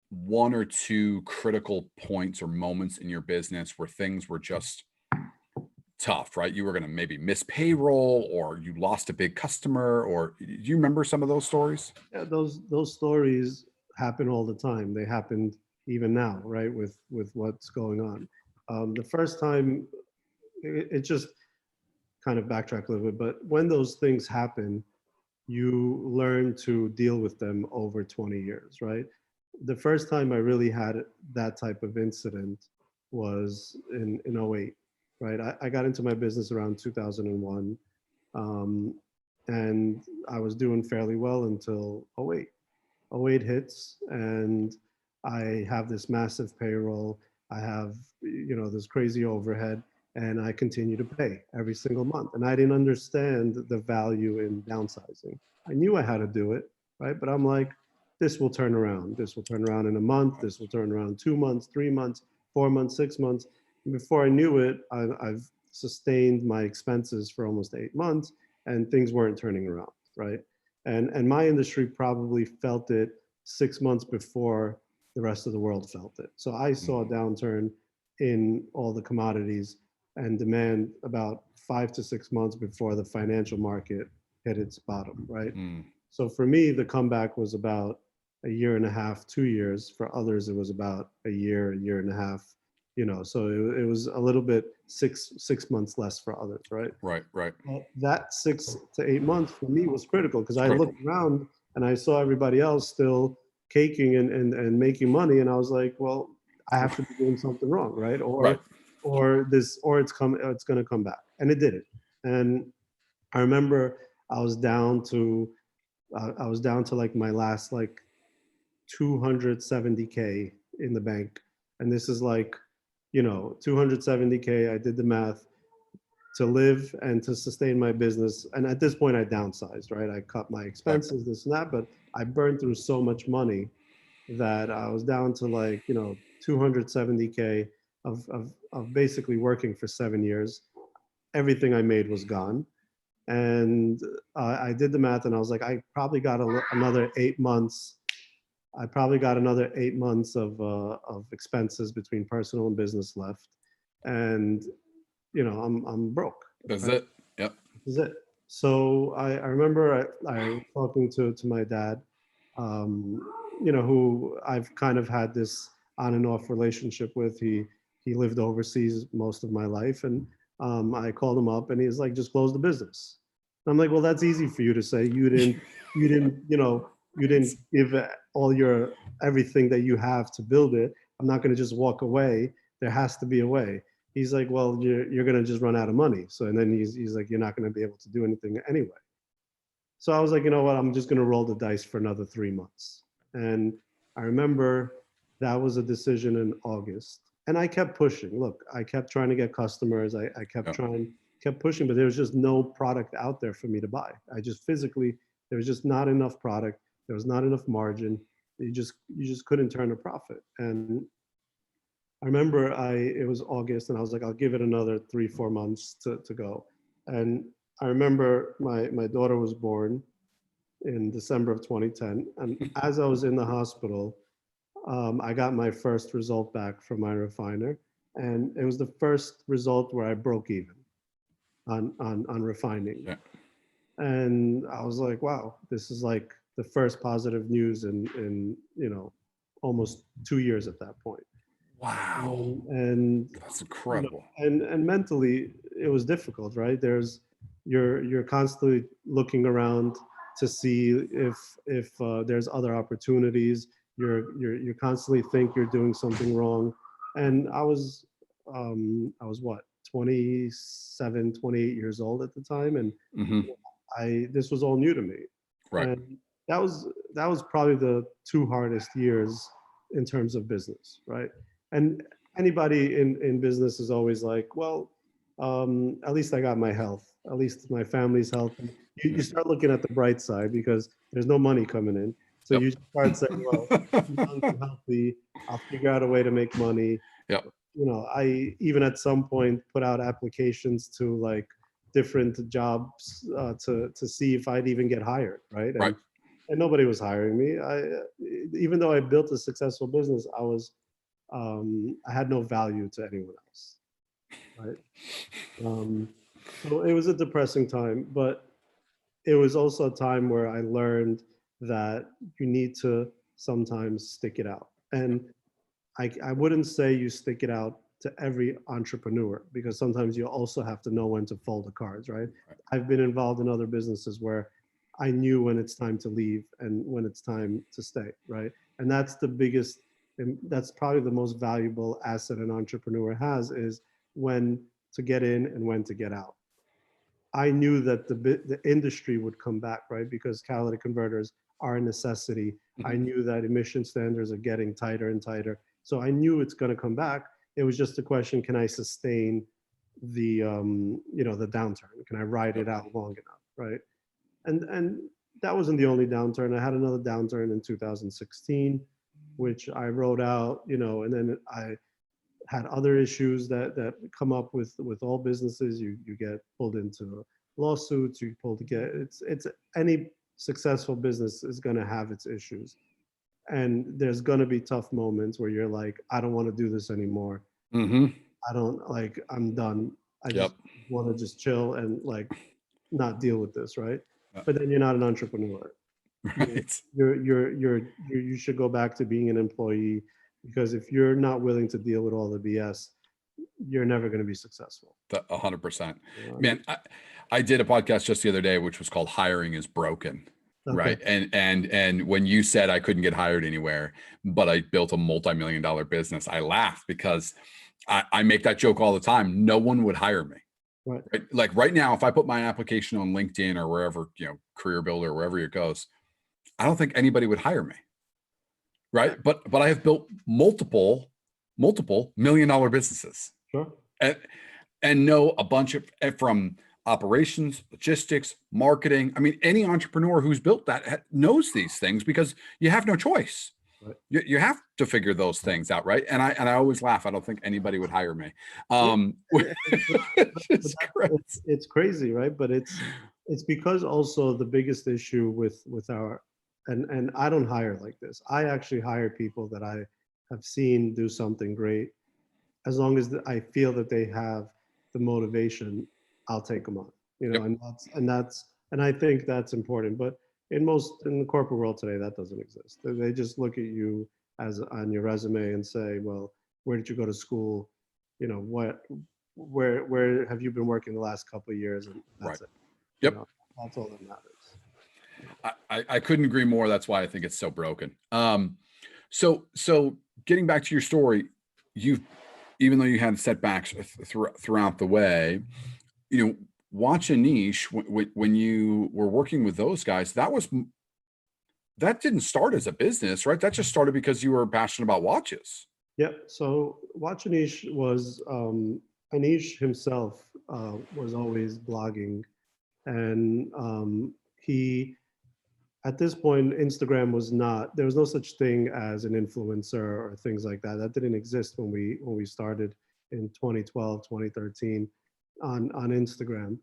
one or two critical points or moments in your business where things were just tough, right? You were going to maybe miss payroll, or you lost a big customer, or do you remember some of those stories? Yeah, those stories happen all the time. They happened even now, right? With what's going on. The first time, it just kind of backtrack a little bit, but when those things happen, you learn to deal with them over 20 years, right? The first time I really had that type of incident was in '08, right? I got into my business around 2001, um, and I was doing fairly well until '08. '08 hits, and I have this massive payroll. I have, you know, this crazy overhead, and I continue to pay every single month. And I didn't understand the value in downsizing. I knew I had to do it, right? But I'm like, this will turn around. This will turn around in a month. This will turn around 2 months, 3 months, 4 months, 6 months. And before I knew it, I've sustained my expenses for almost 8 months, and things weren't turning around, right? And my industry probably felt it 6 months before the rest of the world felt it. So I saw a Mm, downturn in all the commodities and demand about 5 to 6 months before the financial market hit its bottom, right? mm, So for me, the comeback was about a year and a half, 2 years. For others, it was about a year and a half. You know, so it was a little bit six months less for others, right? right, right. That 6 to 8 months for me was critical, because It's I critical. looked around and I saw everybody else still caking and making money, and I was like, well, I have to be doing something wrong, right? Right. Or it's going to come back, and it didn't. And I remember I was down to like my last like 270K in the bank, And this is like, 270K. I did the math to live and to sustain my business. And at this point, I downsized, right? I cut my expenses, this and that, but I burned through so much money that I was down to like, 270K of basically working for 7 years. Everything I made was gone. And I did the math and I was like, I probably got another 8 months. I probably got another 8 months of expenses between personal and business left. And, I'm broke. That's Right? it. Yep. This is it. So I remember I was talking to my dad, who I've kind of had this on and off relationship with. He lived overseas most of my life, and I called him up, and he's like, "Just close the business." And I'm like, "Well, that's easy for you to say. You didn't give all your everything that you have to build it. I'm not going to just walk away. There has to be a way." He's like, "Well, you're going to just run out of money." So, and then he's like, "You're not going to be able to do anything anyway." So I was like, you know what? I'm just going to roll the dice for another 3 months. And I remember that was a decision in August. And I kept pushing. Look, I kept trying to get customers. I kept kept pushing, but there was just no product out there for me to buy. I just physically, there was just not enough product. There was not enough margin. You just couldn't turn a profit. And I remember it was August and I was like, I'll give it another 3-4 months to go. And I remember my daughter was born in December of 2010. And as I was in the hospital, I got my first result back from my refiner. And it was the first result where I broke even on refining. Yeah. And I was like, wow, this is like the first positive news in almost 2 years at that point. Wow. And That's incredible. and mentally it was difficult, right? You're constantly looking around to see if there's other opportunities. You constantly think you're doing something wrong. And I was what, 27, 28 years old at the time, and this was all new to me. Right. And that was probably the 2 hardest years in terms of business, right? And anybody in business is always like, well, at least I got my health, at least my family's healthy. You start looking at the bright side because there's no money coming in. So Yep. you start saying, well, I'm young and healthy. I'll figure out a way to make money. Yep. I even at some point put out applications to like different jobs to see if I'd even get hired, right? Right. And nobody was hiring me. Even though I built a successful business, I had no value to anyone else, right? So it was a depressing time, but it was also a time where I learned that you need to sometimes stick it out. And I wouldn't say you stick it out to every entrepreneur because sometimes you also have to know when to fold the cards, right? I've been involved in other businesses where I knew when it's time to leave and when it's time to stay, right? And that's the biggest, and that's probably the most valuable asset an entrepreneur has is when to get in and when to get out. I knew that the industry would come back, right? Because catalytic converters are a necessity. I knew that emission standards are getting tighter and tighter. So I knew it's going to come back. It was just a question, can I sustain the the downturn? Can I ride it out long enough, right? And that wasn't the only downturn. I had another downturn in 2016, which I rode out, and then I had other issues that come up with all businesses. You get pulled into lawsuits. You pulled to get it's any successful business is going to have its issues, and there's going to be tough moments where you're like, I don't want to do this anymore. I don't like. I'm done. I just want to just chill and like not deal with this, right? But then you're not an entrepreneur. Right. You should go back to being an employee because if you're not willing to deal with all the BS, you're never going to be successful. 100%. Man, I did a podcast just the other day, which was called Hiring is Broken. Okay. Right. And when you said I couldn't get hired anywhere, but I built a multi-million-dollar business, I laughed because I make that joke all the time. No one would hire me. Right. Like right now, if I put my application on LinkedIn or wherever, Career Builder, wherever it goes, I don't think anybody would hire me. Right. But I have built multiple multiple $1 million businesses Sure. and know a bunch of from operations, logistics, marketing. I mean, any entrepreneur who's built that knows these things because you have no choice. Right. You have to figure those things out, right? And I always laugh. I don't think anybody would hire me. It's crazy, right? But it's because also the biggest issue with our and I don't hire like this. I actually hire people that I have seen do something great. As long as I feel that they have the motivation, I'll take them on. You know, Yep. and I think that's important. But in the corporate world today, that doesn't exist. They just look at you as on your resume and say, well, where did you go to school? You know, where have you been working the last couple of years? And that's Right. it. Yep. You know, that's all that matters. I couldn't agree more. That's why I think it's so broken. So getting back to your story, even though you had setbacks throughout the way, you know, Watch a Niche, when you were working with those guys, that didn't start as a business, right? That just started because you were passionate about watches. Yep. So Watch Anish was Anish himself was always blogging, and he at this point Instagram was not, there was no such thing as an influencer or things like that. That didn't exist when we started in 2012, 2013 on Instagram.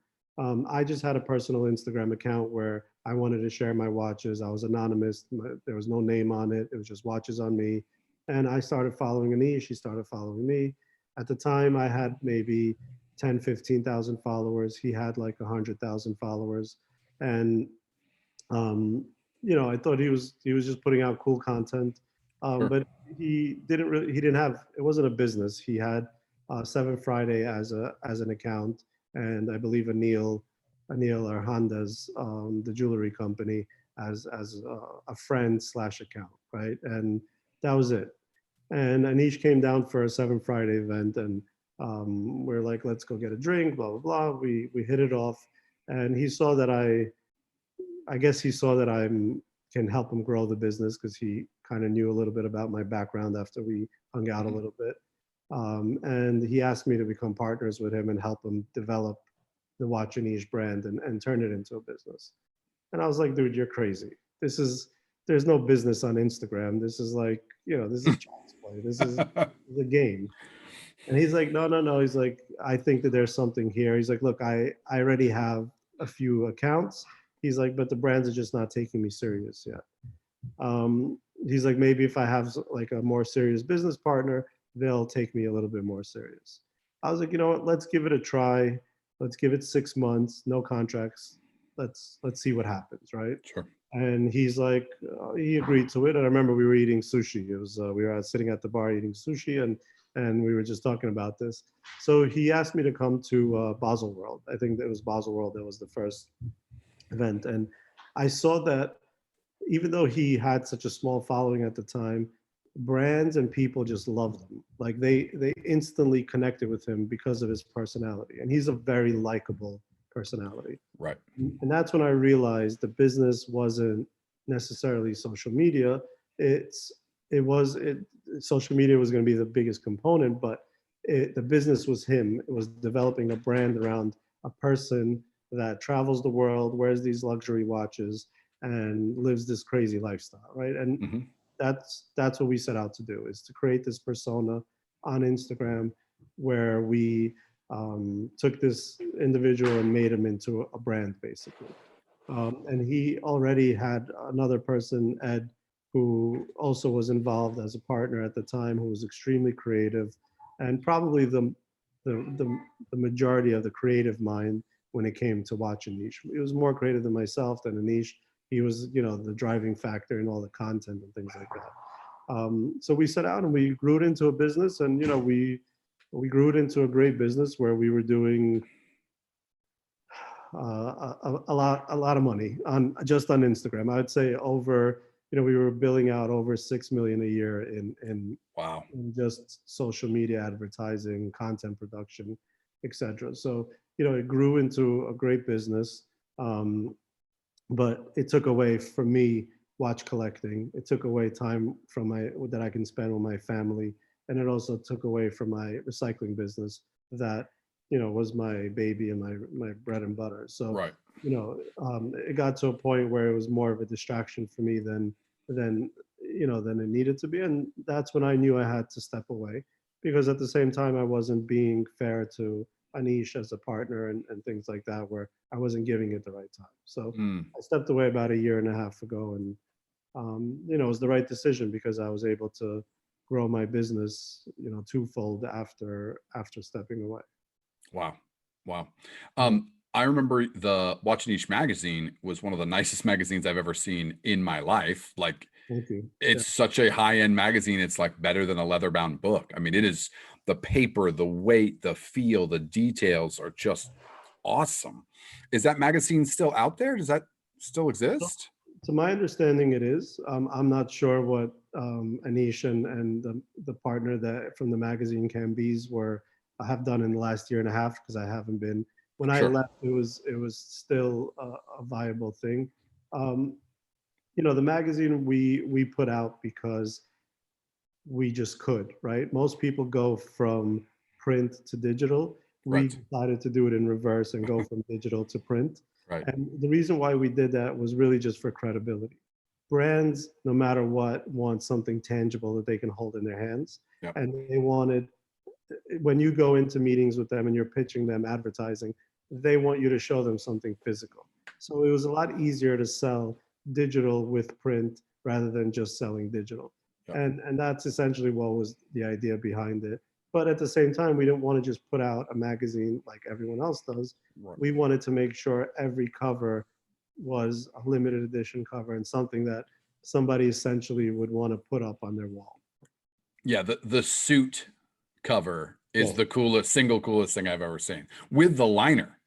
I just had a personal Instagram account where I wanted to share my watches. I was anonymous. There was no name on it. It was just watches on me. And I started following Anish. She started following me. At the time, I had maybe 10, 15,000 followers. He had like 100,000 followers. And um, you know, I thought he was just putting out cool content, Sure. but he didn't have, it wasn't a business. He had Seven Friday as an account, and I believe Anil or Honda's the jewelry company as a friend slash account, right? And that was it. And Anish came down for a Seven Friday event, and we're like, let's go get a drink, blah blah blah. We hit it off, and he saw that I guess he saw that I can help him grow the business because he kind of knew a little bit about my background after we hung out a little bit. And he asked me to become partners with him and help him develop the Watch Anish brand and turn it into a business. And I was like, dude, you're crazy. There's no business on Instagram. This is like, you know, this is child's play. This is the game. And he's like, no, no, no. He's like, I think that there's something here. He's like, look, I already have a few accounts. He's like, but the brands are just not taking me serious yet. He's like, maybe if I have like a more serious business partner, they'll take me a little bit more serious. I was like, you know what? Let's give it a try. Let's give it 6 months, no contracts. Let's see what happens, right? Sure. And he's like, he agreed to it. And I remember we were eating sushi. It was we were sitting at the bar eating sushi, and we were just talking about this. So he asked me to come to Basel World. I think it was Basel World that was the first event, and I saw that even though he had such a small following at the time, brands and people just loved him. Like they instantly connected with him because of his personality, and he's a very likable personality. Right. And that's when I realized the business wasn't necessarily social media. It's it was it social media was going to be the biggest component, but the business was him. It was developing a brand around a person that travels the world, wears these luxury watches, and lives this crazy lifestyle, right? And Hmm. that's what we set out to do, is to create this persona on Instagram where we took this individual and made him into a brand, basically. And he already had another person, Ed, who also was involved as a partner at the time, who was extremely creative, and probably the majority of the creative mind when it came to Watch Anish. He was more creative than myself, than Anish. He was, you know, the driving factor in all the content and things like that. So we set out and we grew it into a business, and you know, we grew it into a great business where we were doing a lot of money on just on Instagram. I would say over, you know, we were billing out over 6 million a year Wow. in just social media advertising, content production, etc. So you know, it grew into a great business, but it took away from me watch collecting. It took away time from my that I can spend with my family and it also took away from my recycling business that, you know, was my baby and my bread and butter. So, Right. you know, it got to a point where it was more of a distraction for me than you know than it needed to be, and that's when I knew I had to step away, because at the same time I wasn't being fair to Anish as a partner and things like that, where I wasn't giving it the right time. So Mm. I stepped away about a year and a half ago, and you know, it was the right decision because I was able to grow my business, you know, twofold after stepping away. Wow. Wow. Yeah, I remember the Watch Niche magazine was one of the nicest magazines I've ever seen in my life. Like, thank you. Yeah. it's such a high-end magazine. It's like better than a leather-bound book. I mean, it is, the paper, the weight, the feel, the details are just awesome. Is that magazine still out there? Does that still So, exist? to my understanding, it is. I'm not sure what Anish and the partner that from the magazine Cambies were have done in the last year and a half, because I haven't been. When I Sure. left, it was still a viable thing. Um, you know, the magazine we put out because we just could, right? Most people go from print to digital. We Right. decided to do it in reverse and go from digital to print. Right. And the reason why we did that was really just for credibility. Brands, no matter what, want something tangible that they can hold in their hands. Yep. And they wanted, when you go into meetings with them and you're pitching them advertising, they want you to show them something physical. So it was a lot easier to sell digital with print rather than just selling digital. Yep. And that's essentially what was the idea behind it. But at the same time, we didn't want to just put out a magazine like everyone else does. Right. We wanted to make sure every cover was a limited edition cover and something that somebody essentially would want to put up on their wall. Yeah. The suit cover is Yeah. the coolest, single coolest thing I've ever seen, with the liner.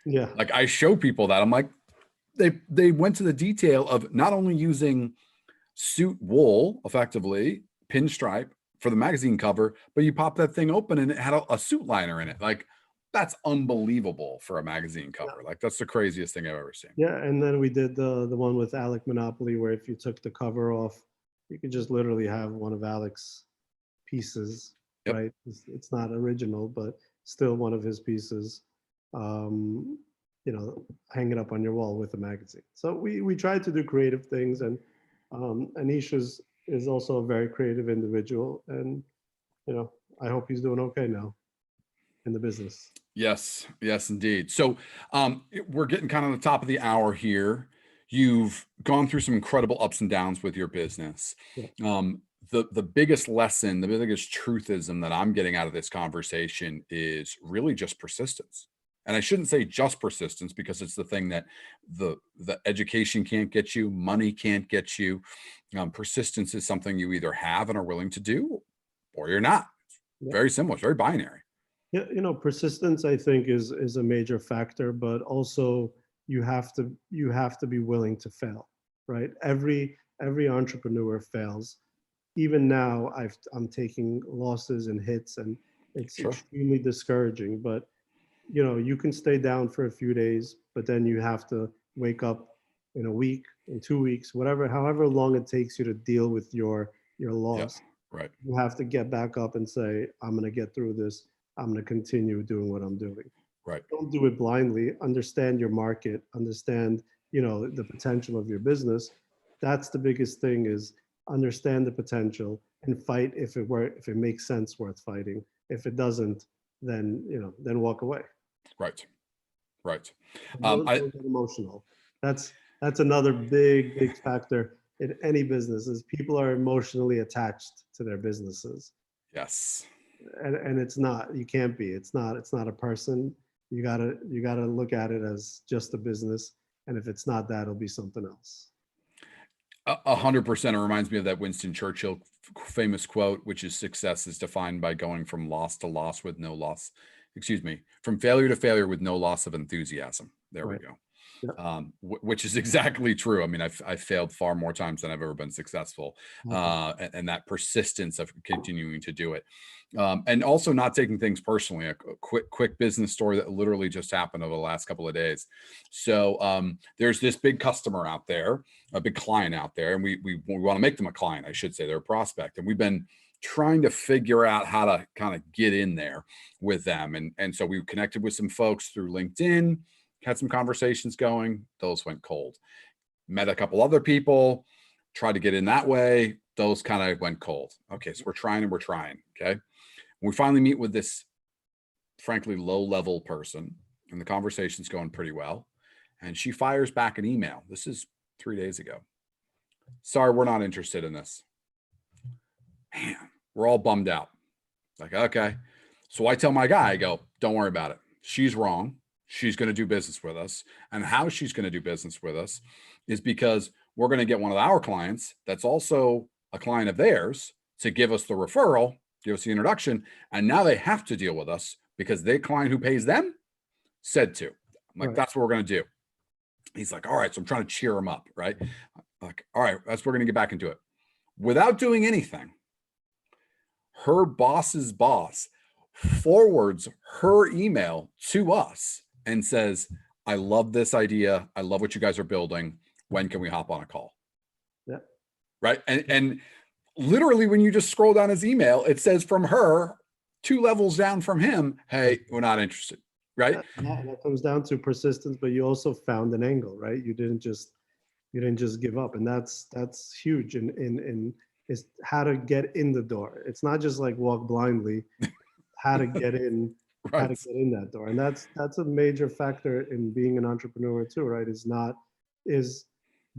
Yeah. Like, I show people that, I'm like, they went to the detail of not only using suit wool, effectively pinstripe, for the magazine cover, but you pop that thing open and it had a suit liner in it. Like, that's unbelievable for a magazine cover. Like, that's the craziest thing I've ever seen. Yeah, and then we did the one with Alec Monopoly, where if you took the cover off, you could just literally have one of Alec's pieces, Yep. right? It's not original, but still one of his pieces. Um, you know, hang it up on your wall with a magazine. So we tried to do creative things, and Anish is also a very creative individual, and you know, I hope he's doing okay now in the business. Yes, yes, indeed. So, we're getting kind of the top of the hour here. You've gone through some incredible ups and downs with your business. Yeah. The biggest lesson, the biggest truthism that I'm getting out of this conversation is really just persistence. And I shouldn't say just persistence, because it's the thing that the education can't get you, money can't get you. Persistence is something you either have and are willing to do, or you're not. Yeah. Very simple. It's very binary. Yeah, you know, persistence I think is a major factor, but also you have to be willing to fail, right? Every entrepreneur fails. Even now, I'm taking losses and hits, and it's Sure. extremely discouraging. But you know, you can stay down for a few days, but then you have to wake up in a week, in 2 weeks, whatever, however long it takes you to deal with your Yeah. loss. Right. You have to get back up and say, I'm going to get through this. I'm going to continue doing what I'm doing. Right. Don't do it blindly. Understand your market, understand, you know, the potential of your business. That's the biggest thing, is understand the potential and fight if it makes sense worth fighting. If it doesn't, then, you know, then walk away. Right. Right. I Don't get emotional. That's another big factor in any business, is people are emotionally attached to their businesses. Yes. And it's not, you can't be, it's not a person. You gotta look at it as just a business, and if it's not that, it'll be something else. 100%. It reminds me of that Winston Churchill famous quote, which is, success is defined by going from loss to loss with no loss. Excuse me, from failure to failure with no loss of enthusiasm. There we Right. go. which is exactly true. I mean, I've failed far more times than I've ever been successful, and that persistence of continuing to do it, and also not taking things personally. A quick business story that literally just happened over the last couple of days. So there's this big customer out there, a big client out there, and we want to make them a client, I should say. They're a prospect, and we've been trying to figure out how to kind of get in there with them. And so we connected with some folks through LinkedIn, had some conversations going. Those went cold. Met a couple other people, tried to get in that way. Those kind of went cold. Okay, so we're trying. Okay. We finally meet with this, frankly, low-level person, and the conversation's going pretty well. And she fires back an email. This is 3 days ago. Sorry, we're not interested in this. Man, we're all bummed out. Like, okay. So I tell my guy, I go, don't worry about it. She's wrong. She's going to do business with us. And how she's going to do business with us is because we're going to get one of our clients that's also a client of theirs to give us the referral, give us the introduction. And now they have to deal with us because the client who pays them said to. I'm like, that's what we're going to do. He's like, all right. So I'm trying to cheer him up, right? Like, all right, we're going to get back into it. Without doing anything, her boss's boss forwards her email to us and says, I love this idea. I love what you guys are building. When can we hop on a call? Yeah. Right. And literally when you just scroll down his email, it says from her 2 levels down from him, hey, we're not interested. Right. Yeah, and that comes down to persistence, but you also found an angle, right? You didn't just give up. And that's huge in is how to get in the door. It's not just like walk blindly, how to get in, Right. how to get in that door. And that's a major factor in being an entrepreneur too, right? Is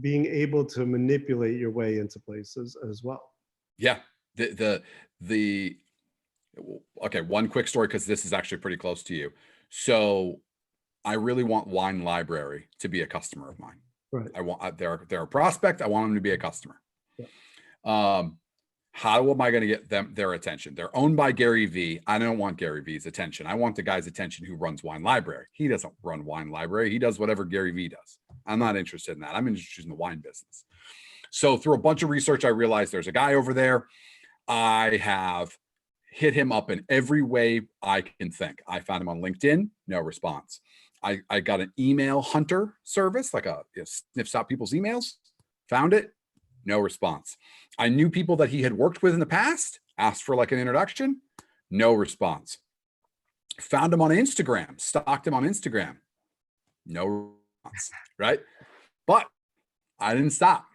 being able to manipulate your way into places as well. Yeah. Okay. One quick story, because this is actually pretty close to you. So I really want Wine Library to be a customer of mine. Right. I want, they're a prospect. I want them to be a customer. Yeah. How am I going to get their attention? They're owned by Gary Vee. I don't want Gary Vee's attention. I want the guy's attention who runs Wine Library. He doesn't run Wine Library. He does whatever Gary Vee does. I'm not interested in that. I'm interested in the wine business. So through a bunch of research, I realized there's a guy over there. I have hit him up in every way I can think. I found him on LinkedIn, no response. I got an email hunter service, like sniffs out people's emails, found it, no response. I knew people that he had worked with in the past, asked for like an introduction, no response. Found him on Instagram, stalked him on Instagram, no response, right? But I didn't stop.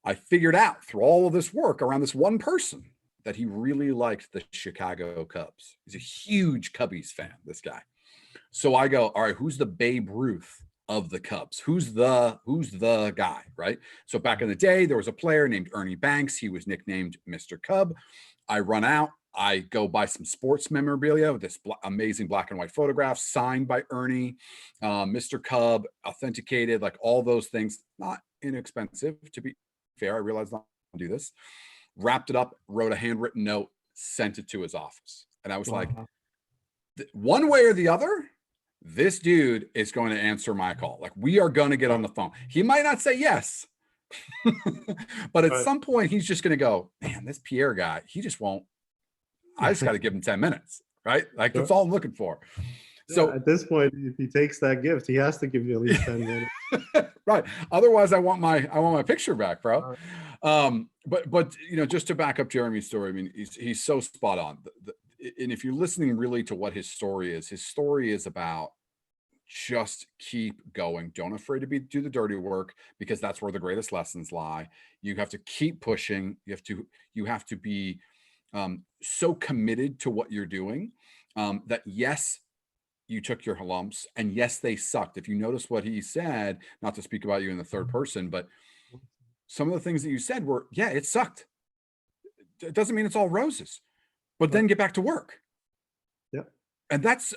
I figured out through all of this work around this one person that he really liked the Chicago Cubs. He's a huge Cubbies fan, this guy. So I go, all right, who's the Babe Ruth of the Cubs? Who's the guy, right? So back in the day, there was a player named Ernie Banks. He was nicknamed Mr. Cub. I run out. I go buy some sports memorabilia with this amazing black and white photograph signed by Ernie, Mr. Cub, authenticated, like all those things, not inexpensive, to be fair. I realized not to do this. Wrapped it up, wrote a handwritten note, sent it to his office. And I was like, one way or the other, this dude is going to answer my call. Like, we are going to get on the phone. He might not say yes, but at some point he's just going to go, man, this Pierre guy, he just won't. I just got to give him 10 minutes, right? Like, that's all I'm looking for. So at this point, if he takes that gift, he has to give you at least 10 minutes. Right. Otherwise, I want my picture back, bro. But just to back up Jeremy's story, I mean, he's so spot on. And if you're listening really to what his story is about just keep going. Don't afraid to do the dirty work, because that's where the greatest lessons lie. You have to keep pushing. You have to be so committed to what you're doing that yes, you took your lumps, and yes, they sucked. If you notice what he said, not to speak about you in the third person, but some of the things that you said were, yeah, it sucked. It doesn't mean it's all roses, but then get back to work. Yeah. And that's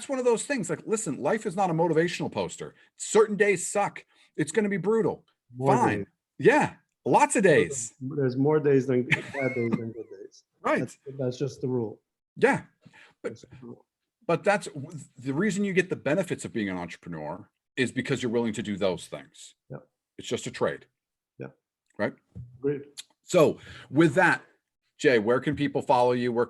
one of those things. Like, listen, life is not a motivational poster. Certain days suck. It's going to be brutal. Fine. Days. Yeah. Lots of days. There's more days than bad days than good days. Right. That's just the rule. Yeah. But that's the reason you get the benefits of being an entrepreneur is because you're willing to do those things. Yep. It's just a trade. Yeah. Right. Great. So with that, Jay, where can people follow you? Where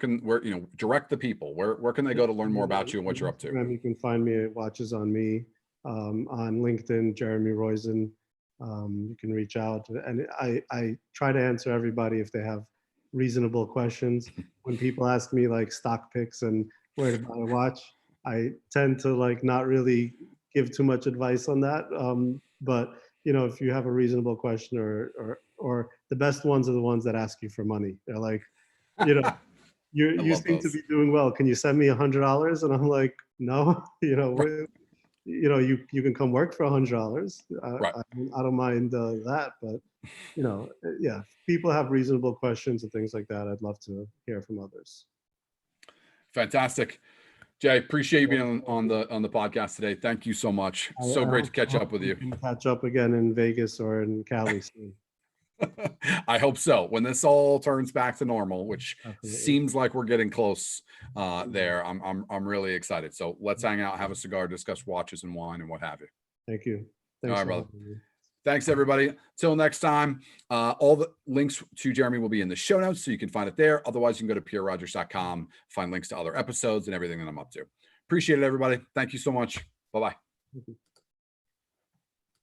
direct the people? Where can they go to learn more about you and what you're up to? You can find me at Watches on Me, on LinkedIn, Jeremy Roizin. You can reach out, and I try to answer everybody if they have reasonable questions. When people ask me like stock picks and where to buy a watch, I tend to like not really give too much advice on that. But if you have a reasonable question, or the best ones are the ones that ask you for money. They're like, you seem to be doing well. Can you send me $100? And I'm like, no. You can come work for $100. Right. I don't mind that, but yeah, if people have reasonable questions and things like that, I'd love to hear from others. Fantastic. Jay, appreciate you being on the podcast today. Thank you so much. So great to catch up with you. Catch up again in Vegas or in Cali soon. I hope so. When this all turns back to normal, which seems like we're getting close there, I'm really excited. So let's hang out, have a cigar, discuss watches and wine and what have you. Thank you. Thanks, all right, brother. Thanks, everybody. Till next time, all the links to Jeremy will be in the show notes, so you can find it there. Otherwise, you can go to pierrerogers.com, find links to other episodes and everything that I'm up to. Appreciate it, everybody. Thank you so much. Bye-bye.